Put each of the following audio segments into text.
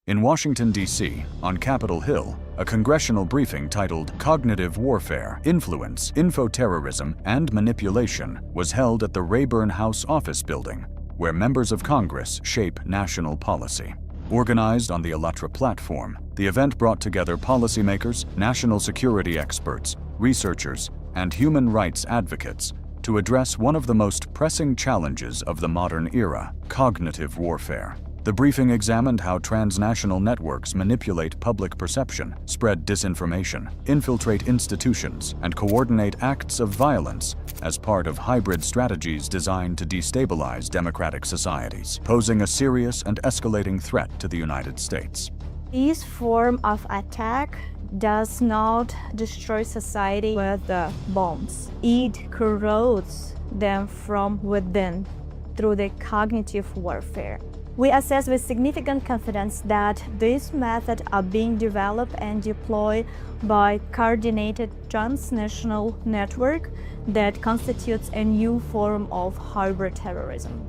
In Washington, D.C., on Capitol Hill, a congressional briefing titled Cognitive Warfare, Influence, Info-Terrorism, and Manipulation was held at the Rayburn House Office Building, where members of Congress shape national policy. Organized on the ALLATRA platform, the event brought together policymakers, national security experts, researchers, and human rights advocates to address one of the most pressing challenges of the modern era, cognitive warfare. The briefing examined how transnational networks manipulate public perception, spread disinformation, infiltrate institutions, and coordinate acts of violence as part of hybrid strategies designed to destabilize democratic societies, posing a serious and escalating threat to the United States. This form of attack does not destroy society with bombs. It corrodes them from within through the cognitive warfare. We assess with significant confidence that these methods are being developed and deployed by coordinated transnational network that constitutes a new form of hybrid terrorism.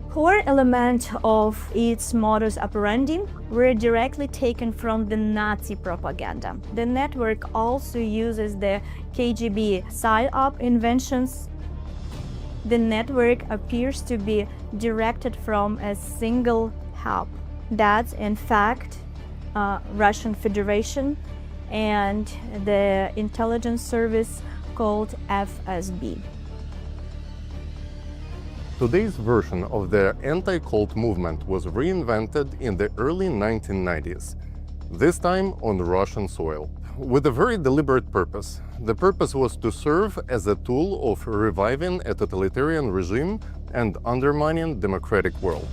Core element of its modus operandi were directly taken from the Nazi propaganda. The network also uses the KGB psyop inventions. The network appears to be directed from a single hub. That's in fact Russian Federation and the intelligence service called FSB. Today's version of the anti-cult movement was reinvented in the early 1990s, this time on Russian soil, with a very deliberate purpose. The purpose was to serve as a tool of reviving a totalitarian regime and undermining democratic world.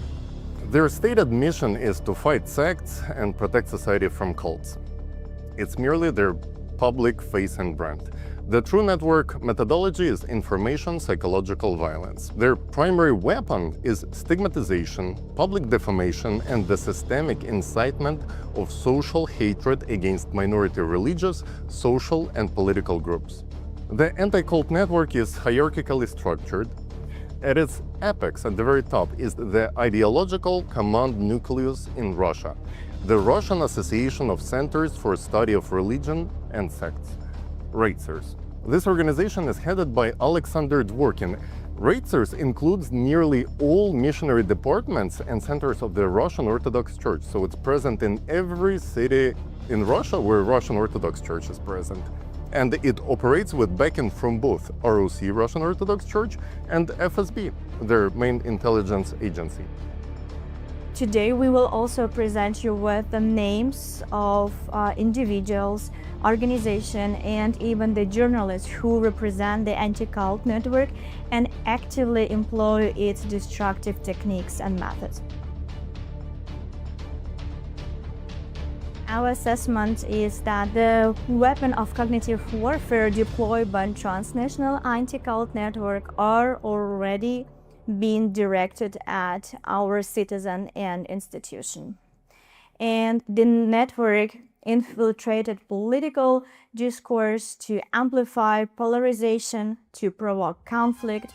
Their stated mission is to fight sects and protect society from cults. It's merely their public face and brand. The true network methodology is information psychological violence. Their primary weapon is stigmatization, public defamation, and the systemic incitement of social hatred against minority religious, social, and political groups. The anti-cult network is hierarchically structured. At its apex, at the very top, is the ideological command nucleus in Russia, the Russian Association of Centers for Study of Religion and Sects, RAICERS. This organization is headed by Alexander Dworkin. RAICERS includes nearly all missionary departments and centers of the Russian Orthodox Church, so it's present in every city in Russia where Russian Orthodox Church is present. And it operates with backing from both ROC, Russian Orthodox Church, and FSB, their main intelligence agency. Today we will also present you with the names of individuals, organizations, and even the journalists who represent the anti-cult network and actively employ its destructive techniques and methods. Our assessment is that the weapon of cognitive warfare deployed by transnational anti-cult network are already being directed at our citizen and institution. And the network infiltrated political discourse to amplify polarization, to provoke conflict,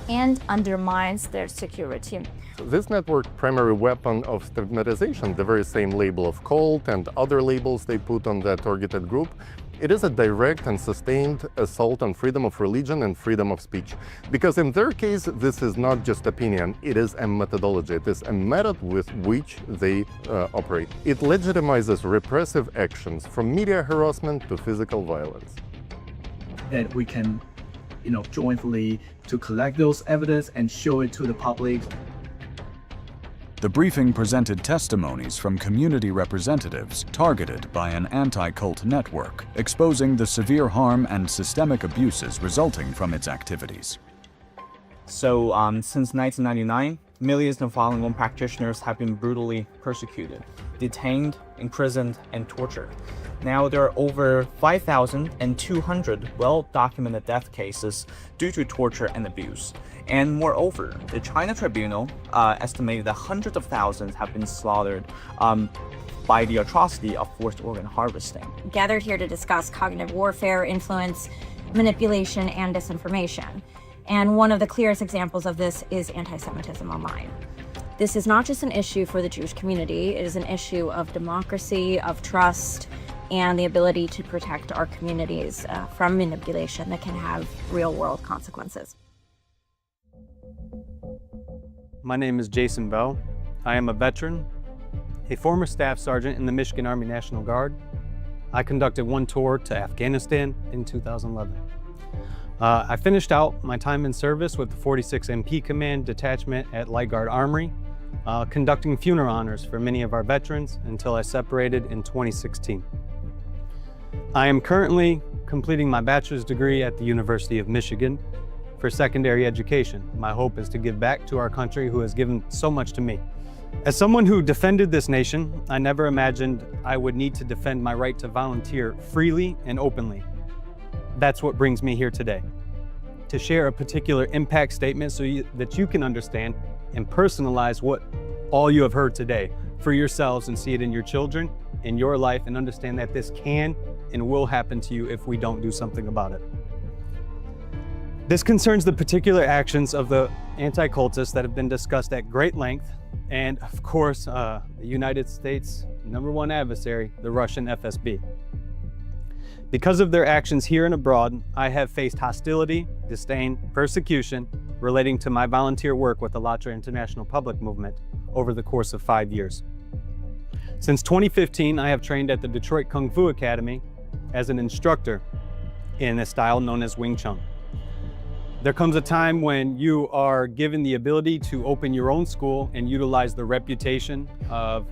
and undermines their security. This network's primary weapon of stigmatization, the very same label of cult and other labels they put on the targeted group, it is a direct and sustained assault on freedom of religion and freedom of speech. Because in their case, this is not just opinion, it is a methodology, it is a method with which they operate. It legitimizes repressive actions, from media harassment to physical violence. That we can, jointly to collect those evidence and show it to the public. The briefing presented testimonies from community representatives targeted by an anti-cult network, exposing the severe harm and systemic abuses resulting from its activities. So, since 1999, millions of Falun Gong practitioners have been brutally persecuted, detained, imprisoned, and tortured. Now there are over 5,200 well-documented death cases due to torture and abuse. And moreover, the China Tribunal estimated that hundreds of thousands have been slaughtered by the atrocity of forced organ harvesting. Gathered here to discuss cognitive warfare, influence, manipulation, and disinformation. And one of the clearest examples of this is anti-Semitism online. This is not just an issue for the Jewish community, it is an issue of democracy, of trust, and the ability to protect our communities from manipulation that can have real-world consequences. My name is Jason Bell. I am a veteran, a former staff sergeant in the Michigan Army National Guard. I conducted one tour to Afghanistan in 2011. I finished out my time in service with the 46 MP Command Detachment at Light Guard Armory, conducting funeral honors for many of our veterans until I separated in 2016. I am currently completing my bachelor's degree at the University of Michigan for secondary education. My hope is to give back to our country who has given so much to me. As someone who defended this nation, I never imagined I would need to defend my right to volunteer freely and openly. That's what brings me here today, to share a particular impact statement so that you can understand and personalize what all you have heard today for yourselves and see it in your children, in your life, and understand that this can and will happen to you if we don't do something about it. This concerns the particular actions of the anti-cultists that have been discussed at great length, and of course, the United States' #1 adversary, the Russian FSB. Because of their actions here and abroad, I have faced hostility, disdain, persecution relating to my volunteer work with the ALLATRA International Public Movement over the course of 5 years. Since 2015, I have trained at the Detroit Kung Fu Academy as an instructor in a style known as Wing Chun. There comes a time when you are given the ability to open your own school and utilize the reputation of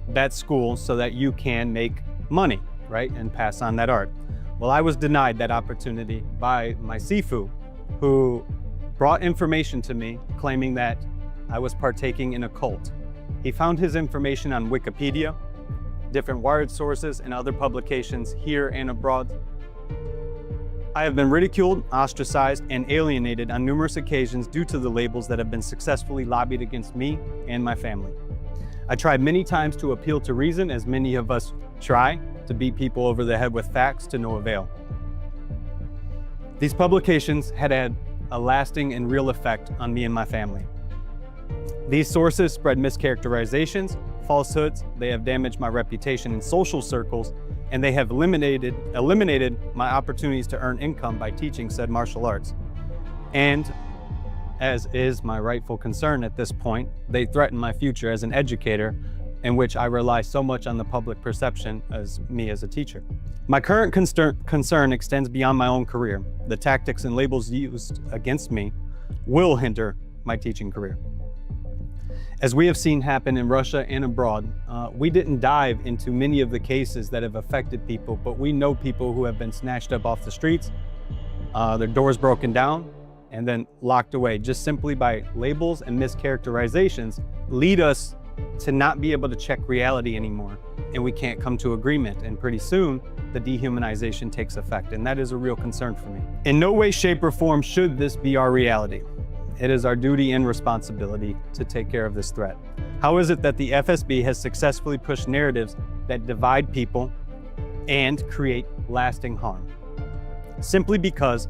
that school so that you can make money, right, and pass on that art. Well, I was denied that opportunity by my Sifu, who brought information to me claiming that I was partaking in a cult. He found his information on Wikipedia, different Wired sources, and other publications here and abroad. I have been ridiculed, ostracized, and alienated on numerous occasions due to the labels that have been successfully lobbied against me and my family. I tried many times to appeal to reason, as many of us try, to beat people over the head with facts to no avail. These publications had a lasting and real effect on me and my family. These sources spread mischaracterizations, falsehoods, they have damaged my reputation in social circles, and they have eliminated my opportunities to earn income by teaching said martial arts. And, as is my rightful concern at this point, they threaten my future as an educator, in which I rely so much on the public perception as me as a teacher. My current concern extends beyond my own career. The tactics and labels used against me will hinder my teaching career. As we have seen happen in Russia and abroad, we didn't dive into many of the cases that have affected people, but we know people who have been snatched up off the streets, their doors broken down, and then locked away just simply by labels and mischaracterizations lead us to not be able to check reality anymore, and we can't come to agreement, and pretty soon the dehumanization takes effect, and that is a real concern for me. In no way, shape, or form should this be our reality. It is our duty and responsibility to take care of this threat. How is it that the FSB has successfully pushed narratives that divide people and create lasting harm? Simply because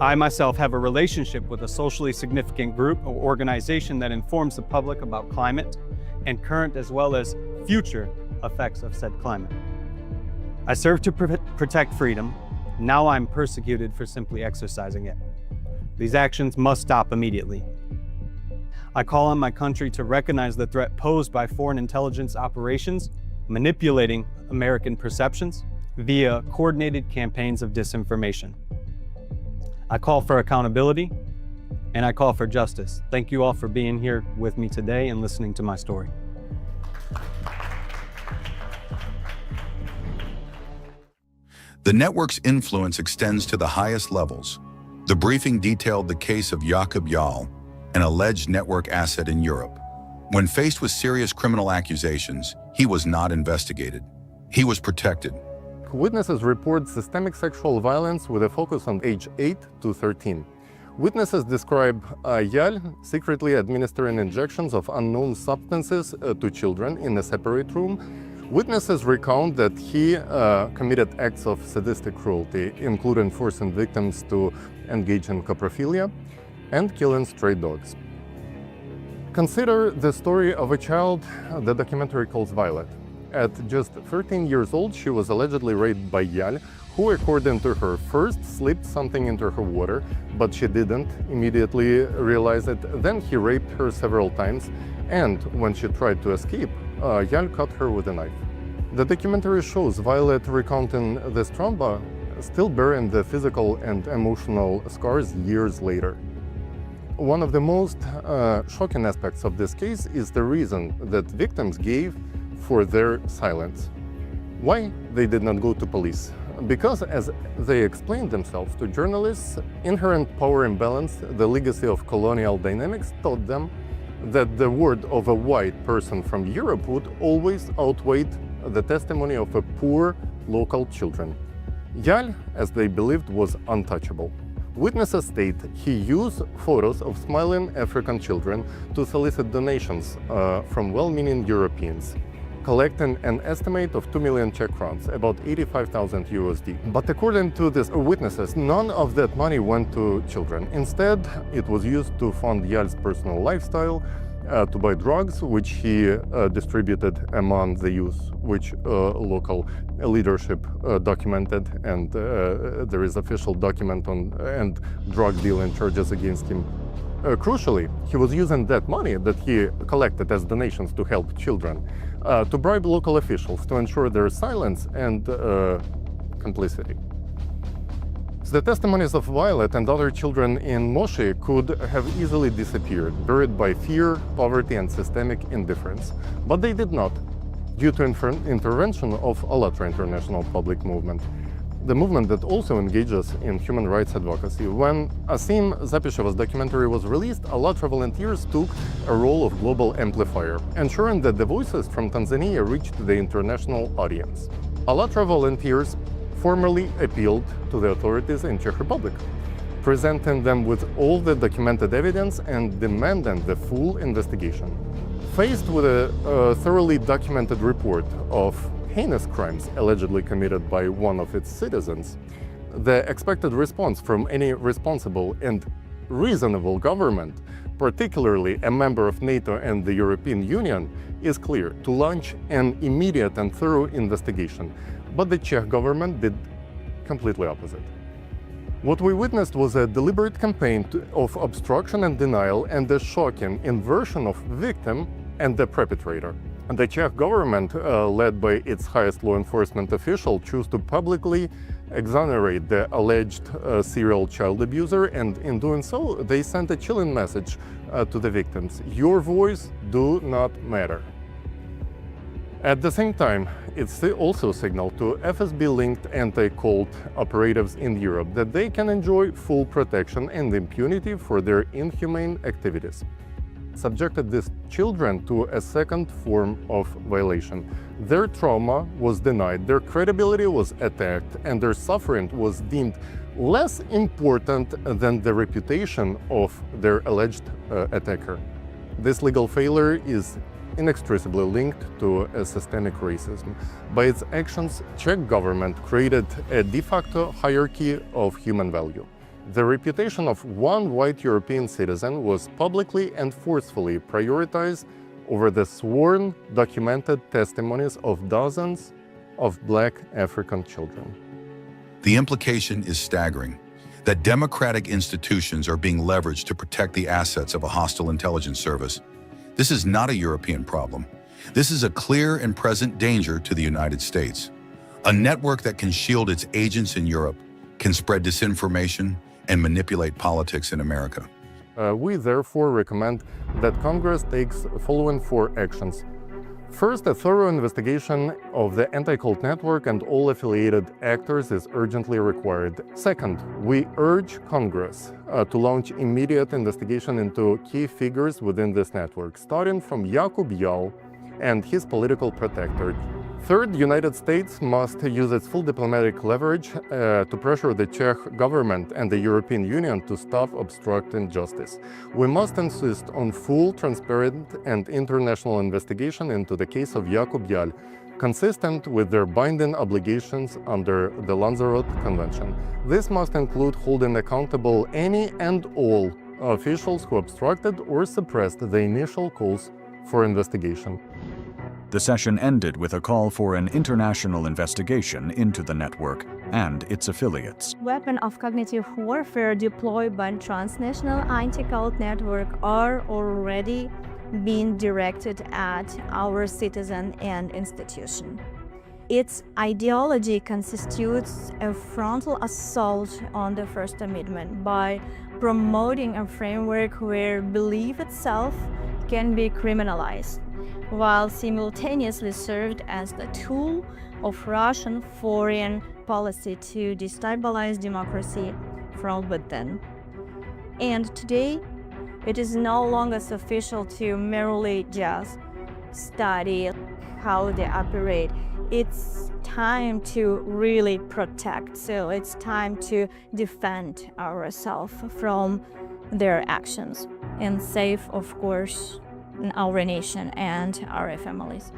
I myself have a relationship with a socially significant group or organization that informs the public about climate and current as well as future effects of said climate. I serve to protect freedom. Now I'm persecuted for simply exercising it. These actions must stop immediately. I call on my country to recognize the threat posed by foreign intelligence operations manipulating American perceptions via coordinated campaigns of disinformation. I call for accountability, and I call for justice. Thank you all for being here with me today and listening to my story. The network's influence extends to the highest levels. The briefing detailed the case of Jakub Jal, an alleged network asset in Europe. When faced with serious criminal accusations, he was not investigated. He was protected. Witnesses report systemic sexual violence with a focus on age 8 to 13. Witnesses describe Jal secretly administering injections of unknown substances to children in a separate room. Witnesses recount that he committed acts of sadistic cruelty, including forcing victims to engage in coprophilia and killing stray dogs. Consider the story of a child the documentary calls Violet. At just 13 years old, she was allegedly raped by Yal, who, according to her, first slipped something into her water, but she didn't immediately realize it. Then he raped her several times, and when she tried to escape, Yal cut her with a knife. The documentary shows Violet recounting this trauma, still bearing the physical and emotional scars years later. One of the most shocking aspects of this case is the reason that victims gave for their silence. Why they did not go to police? Because, as they explained themselves to journalists, inherent power imbalance, the legacy of colonial dynamics, taught them that the word of a white person from Europe would always outweigh the testimony of a poor local children. Yal, as they believed, was untouchable. Witnesses state he used photos of smiling African children to solicit donations from well-meaning Europeans, collecting an estimate of 2 million Czech crowns, about 85,000 USD. But according to these witnesses, none of that money went to children. Instead, it was used to fund Yal's personal lifestyle, to buy drugs, which he distributed among the youth, which local leadership documented, and there is official document on and drug dealing charges against him. Crucially, he was using that money that he collected as donations to help children to bribe local officials to ensure their silence and complicity. The testimonies of Violet and other children in Moshi could have easily disappeared, buried by fear, poverty, and systemic indifference. But they did not, due to intervention of ALLATRA International Public Movement, the movement that also engages in human rights advocacy. When Asim Zapisheva's documentary was released, ALLATRA volunteers took a role of global amplifier, ensuring that the voices from Tanzania reached the international audience. ALLATRA volunteers formally appealed to the authorities in Czech Republic, presenting them with all the documented evidence and demanding the full investigation. Faced with a thoroughly documented report of heinous crimes allegedly committed by one of its citizens, the expected response from any responsible and reasonable government, particularly a member of NATO and the European Union, is clear: to launch an immediate and thorough investigation. But the Czech government did completely opposite. What we witnessed was a deliberate campaign of obstruction and denial and a shocking inversion of victim and the perpetrator. And the Czech government, led by its highest law enforcement official, chose to publicly exonerate the alleged serial child abuser, and in doing so, they sent a chilling message to the victims: your voice do not matter. At the same time, it also signaled to FSB-linked anti-cult operatives in Europe that they can enjoy full protection and impunity for their inhumane activities. Subjected these children to a second form of violation. Their trauma was denied, their credibility was attacked, and their suffering was deemed less important than the reputation of their alleged attacker. This legal failure is inextricably linked to a systemic racism. By its actions, Czech government created a de facto hierarchy of human value. The reputation of one white European citizen was publicly and forcefully prioritized over the sworn, documented testimonies of dozens of Black African children. The implication is staggering, that democratic institutions are being leveraged to protect the assets of a hostile intelligence service. This is not a European problem. This is a clear and present danger to the United States. A network that can shield its agents in Europe can spread disinformation and manipulate politics in America. We therefore recommend that Congress takes the following 4 actions. First, a thorough investigation of the anti-cult network and all affiliated actors is urgently required. Second, we urge Congress to launch immediate investigation into key figures within this network, starting from Jakub Jal and his political protector. Third, the United States must use its full diplomatic leverage to pressure the Czech government and the European Union to stop obstructing justice. We must insist on full, transparent, and international investigation into the case of Jakub Jal, consistent with their binding obligations under the Lanzarote Convention. This must include holding accountable any and all officials who obstructed or suppressed the initial calls for investigation. The session ended with a call for an international investigation into the network and its affiliates. Weapons of cognitive warfare deployed by transnational anti-cult network are already being directed at our citizen and institution. Its ideology constitutes a frontal assault on the First Amendment by promoting a framework where belief itself can be criminalized, while simultaneously served as the tool of Russian foreign policy to destabilize democracy from within. And today, it is no longer sufficient to merely just study how they operate. It's time to really protect. So it's time to defend ourselves from their actions and save, of course, our nation and our families.